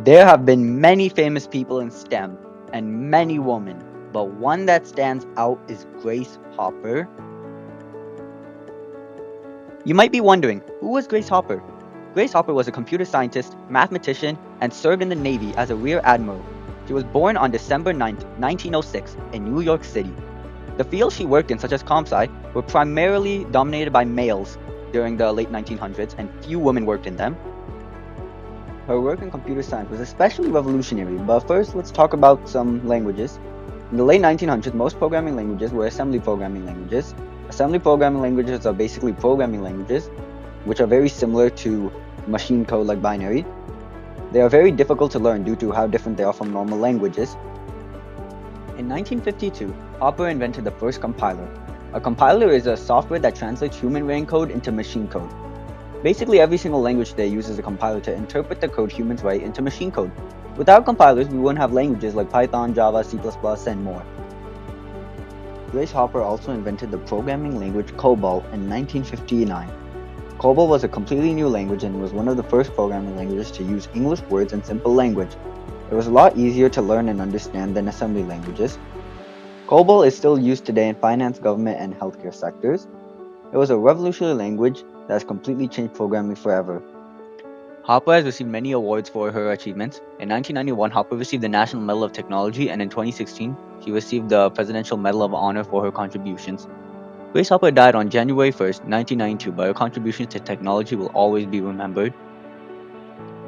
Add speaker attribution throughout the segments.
Speaker 1: There have been many famous people in STEM and many women, but one that stands out is Grace Hopper. You might be wondering, who was Grace Hopper? Grace Hopper was a computer scientist, mathematician, and served in the Navy as a Rear Admiral. She was born on December 9th, 1906, in New York City. The fields she worked in, such as comp sci, were primarily dominated by males during the late 1900s, and few women worked in them. Her work in computer science was especially revolutionary, but first let's talk about some languages. In the late 1900s, most programming languages were assembly programming languages. Assembly programming languages are basically programming languages, which are very similar to machine code like binary. They are very difficult to learn due to how different they are from normal languages. In 1952, Hopper invented the first compiler. A compiler is a software that translates human written code into machine code. Basically, every single language today uses a compiler to interpret the code humans write into machine code. Without compilers, we wouldn't have languages like Python, Java, C++, and more. Grace Hopper also invented the programming language COBOL in 1959. COBOL was a completely new language and was one of the first programming languages to use English words in simple language. It was a lot easier to learn and understand than assembly languages. COBOL is still used today in finance, government, and healthcare sectors. It was a revolutionary language that has completely changed programming forever. Hopper has received many awards for her achievements. In 1991, Hopper received the National Medal of Technology, and in 2016, she received the Presidential Medal of Honor for her contributions. Grace Hopper died on January 1st, 1992, but her contributions to technology will always be remembered.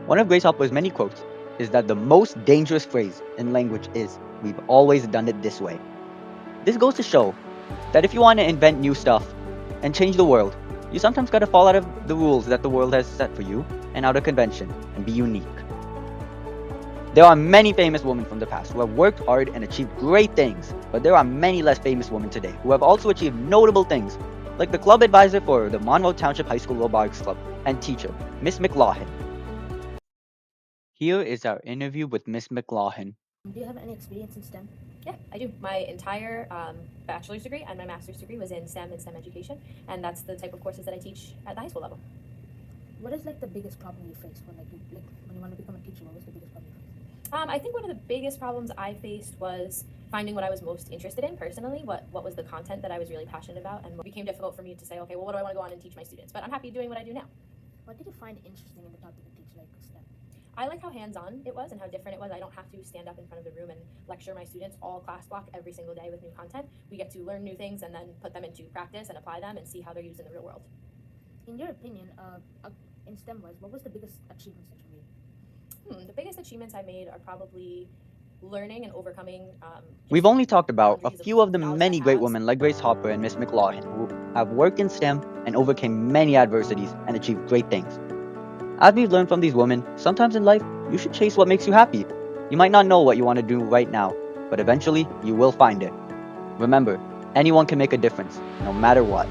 Speaker 1: One of Grace Hopper's many quotes is that the most dangerous phrase in language is, "We've always done it this way." This goes to show that if you want to invent new stuff and change the world, you sometimes gotta fall out of the rules that the world has set for you and out of convention and be unique. There are many famous women from the past who have worked hard and achieved great things, but there are many less famous women today who have also achieved notable things, like the club advisor for the Monroe Township High School Robotics Club and teacher, Miss McLaughlin. Here is our interview with Miss McLaughlin.
Speaker 2: Do you have any experience in STEM?
Speaker 3: Yeah, I do. My entire bachelor's degree and my master's degree was in STEM and STEM education, and that's the type of courses that I teach at the high school level.
Speaker 2: What is like the biggest problem you face when when you want to become a teacher? What was the biggest problem you faced?
Speaker 3: I think one of the biggest problems I faced was finding what I was most interested in personally, what was the content that I was really passionate about, and it became difficult for me to say, okay, well, what do I want to go on and teach my students? But I'm happy doing what I do now.
Speaker 2: What did you find interesting in the topic you teach, like STEM?
Speaker 3: I like how hands-on it was and how different it was. I don't have to stand up in front of the room and lecture my students all class block every single day with new content. We get to learn new things and then put them into practice and apply them and see how they're used in the real world.
Speaker 2: In your opinion, in STEM wise, what was the biggest achievements that you made?
Speaker 3: The biggest achievements I made are probably learning and overcoming.
Speaker 1: We've only talked about a
Speaker 3: boundaries
Speaker 1: few of the
Speaker 3: knowledge I
Speaker 1: many great
Speaker 3: have.
Speaker 1: women like Grace Hopper and Miss McLaughlin who have worked in STEM and overcame many adversities and achieved great things. As we've learned from these women, sometimes in life, you should chase what makes you happy. You might not know what you want to do right now, but eventually you will find it. Remember, anyone can make a difference, no matter what.